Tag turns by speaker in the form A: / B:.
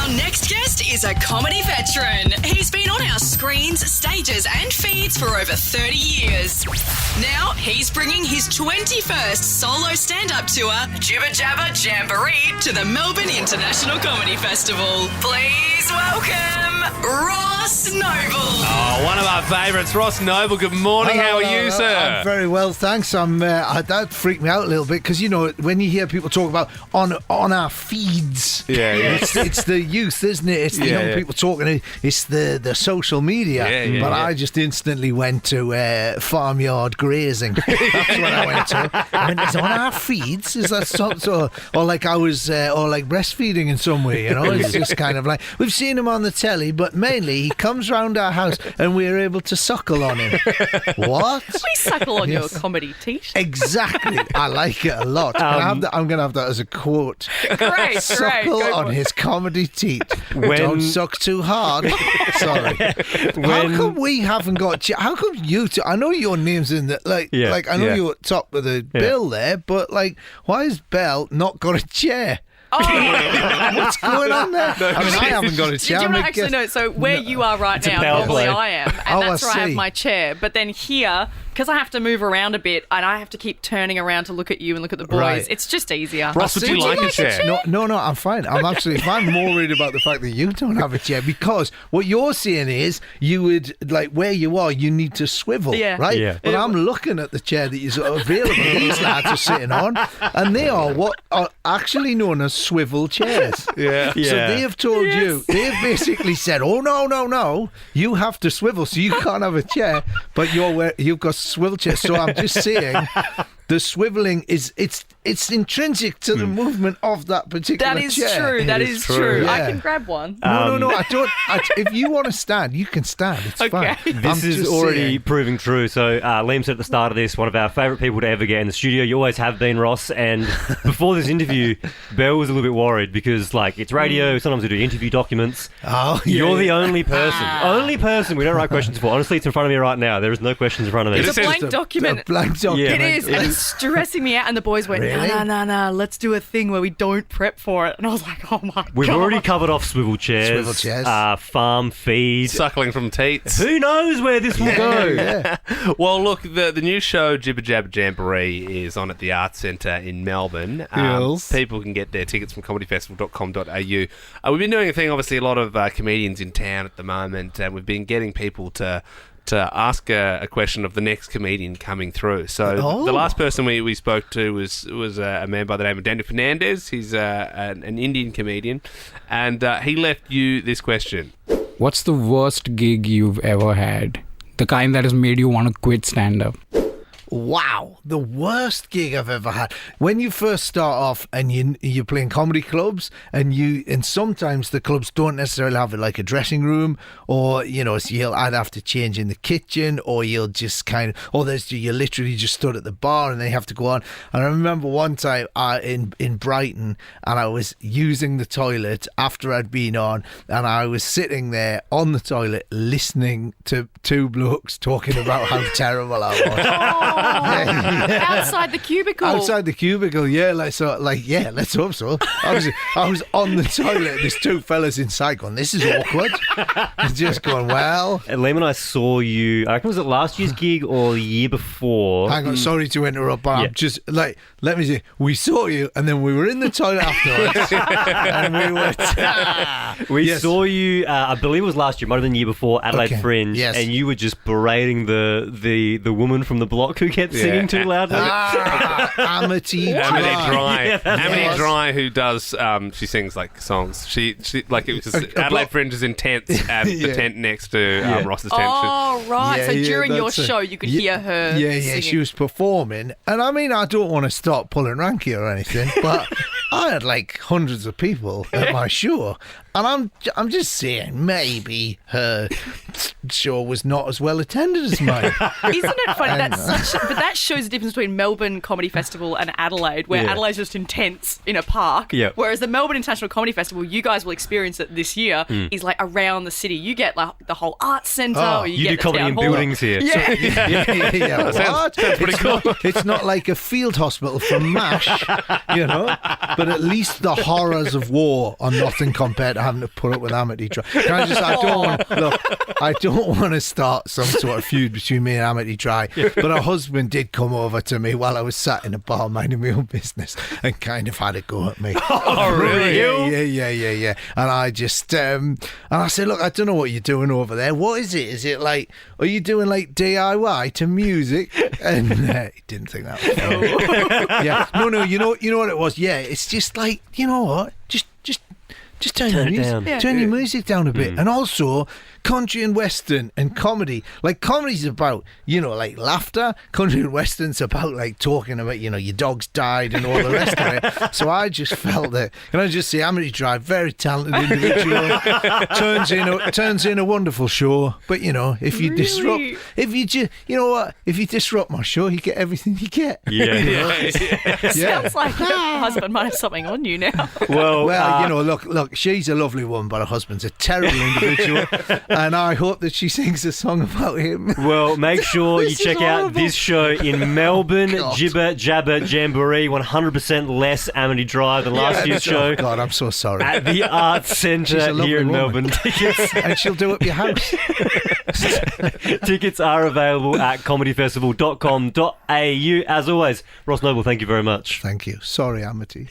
A: Our next guest is a comedy veteran. He's been on our screens, stages and feeds for over 30 years. Now he's bringing his 21st solo stand-up tour, Jibber Jabber Jamboree, to the Melbourne International Comedy Festival. Please welcome Ross Noble.
B: Oh, one of our favourites, Ross Noble. Good morning. How are you, sir?
C: I'm very well, thanks. That freaked me out a little bit because, you know, when you hear people talk about on our feeds, it's the youth, isn't it? It's the young people talking. It's the social media. But I just instantly went to farmyard grazing. That's what I went to. I went, it's on our feeds. Is that so? Or like I was, or like breastfeeding in some way. You know, it's just kind of like we've seen him on the telly, but mainly he comes round our house and we're able to suckle on him. What?
D: We suckle on your comedy teat.
C: Exactly. I like it a lot. I'm going to have that as a quote.
D: Great,
C: Suckle on his comedy teat. Don't suck too hard. Sorry. How come we haven't got... How come you two... I know your name's in the... I know you're at top of the bill there, but, like, why has Belle not got a chair? Oh. What's going on there? I haven't got a chair.
D: Do you not actually know? So where you are right now, normally I am, and that's where I have my chair. But then here, because I have to move around a bit, and I have to keep turning around to look at you and look at the boys, it's just easier.
B: Ross, would you like a chair?
C: No, I'm fine. I'm absolutely fine. I'm more worried about the fact that you don't have a chair, because what you're saying is you would, like, where you are, you need to swivel, right? Yeah. But I'm looking at the chair that is available. These lads are sitting on, and they are what are actually known as swivel chairs. So they have told you, they've basically said, oh, no, you have to swivel, so you can't have a chair, but you've got swivel chairs. So I'm just saying, the swiveling it's intrinsic to the movement of that particular chair.
D: That is true. Yeah. I can grab one.
C: No, I don't. If you want to stand, you can stand. It's fine.
E: This is already proving true. So Liam said at the start of this, one of our favourite people to ever get in the studio. You always have been, Ross. And before this interview, Belle was a little bit worried because, like, it's radio. Sometimes we do interview documents. You're the only person we don't write questions for. Honestly, it's in front of me right now. There is no questions in front of me.
D: It's a blank document.
C: A blank document.
D: It is. And it's stressing me out. And the boys went, no, let's do a thing where we don't prep for it. And I was like, oh my God.
E: We've already covered off swivel chairs. Farm feed.
B: Suckling from teats.
E: Who knows where this will go?
B: Well, look, the new show, Jibber Jabber Jamboree, is on at the Arts Centre in Melbourne. People can get their tickets from comedyfestival.com.au. We've been doing a thing, obviously, a lot of comedians in town at the moment, and we've been getting people to ask a question of the next comedian coming through. So the last person we spoke to was a man by the name of Daniel Fernandez. He's an Indian comedian, and he left you this question.
F: What's the worst gig you've ever had? The kind that has made you want to quit stand-up?
C: Wow, the worst gig I've ever had. When you first start off and you're playing comedy clubs, and sometimes the clubs don't necessarily have like a dressing room, or so you'll either have to change in the kitchen, or you'll just you literally just stood at the bar and they have to go on. And I remember one time in Brighton, and I was using the toilet after I'd been on, and I was sitting there on the toilet listening to two blokes talking about how terrible I was.
D: Outside the cubicle.
C: Let's hope so. I was on the toilet. There's two fellas inside going, this is awkward. Just going, well.
E: And Liam and I saw you, I reckon, was it last year's gig or the year before?
C: Hang on, sorry to interrupt, but I'm just like, let me see. We saw you, and then we were in the toilet afterwards, and we
E: saw you. I believe it was last year, might have been the year before, Adelaide Fringe, and you were just berating the woman from the block who kept singing too loudly.
C: Amity
B: Dry, who does she sings like songs. She like it was Adelaide Fringe's in tents at the tent next to Ross's tent.
D: Oh right, so during your show you could hear her. Singing.
C: She was performing, and I mean I don't want to start pulling ranky or anything, but I had like hundreds of people at my show, and I'm just saying maybe her show was not as well attended as mine.
D: Isn't it funny? But that shows the difference between Melbourne Comedy Festival and Adelaide, where Adelaide's just intense in a park, whereas the Melbourne International Comedy Festival, you guys will experience it this year, is like around the city. You get like the whole arts centre. Or you
E: do comedy in buildings here.
B: That sounds pretty cool.
C: It's not like a field hospital from MASH, but at least the horrors of war are nothing compared to having to put up with Amity Dry. I don't want to start some sort of feud between me and Amity Dry, but her husband did come over to me while I was sat in a bar minding my own business and kind of had a go at me.
B: Oh, really?
C: Yeah. And I just, and I said, look, I don't know what you're doing over there. What is it? Is it like, are you doing like DIY to music? And he didn't think that was funny. Yeah. No, you know what it was? Yeah, it's just like, you know what? Just turn your music down. Turn your music down a bit. And also country and western and comedy. Like comedy's about, like laughter. Country and western's about like talking about, your dog's died and all the rest of it. So I just felt that, can I just say, Amity Drive, very talented individual, turns in a wonderful show. But if you disrupt my show, you get everything you get.
D: Sounds like your husband might have something on you now.
C: Well, look, she's a lovely woman, but her husband's a terrible individual. And I hope that she sings a song about him.
E: Well, make sure you check out this show in Melbourne, Jibber Jabber Jamboree, 100% less Amity Drive than last year's show.
C: Oh God, I'm so sorry.
E: At the Arts Centre here in Melbourne. Tickets.
C: And she'll do it at your house.
E: Tickets are available at comedyfestival.com.au. As always, Ross Noble, thank you very much.
C: Thank you. Sorry, Amity.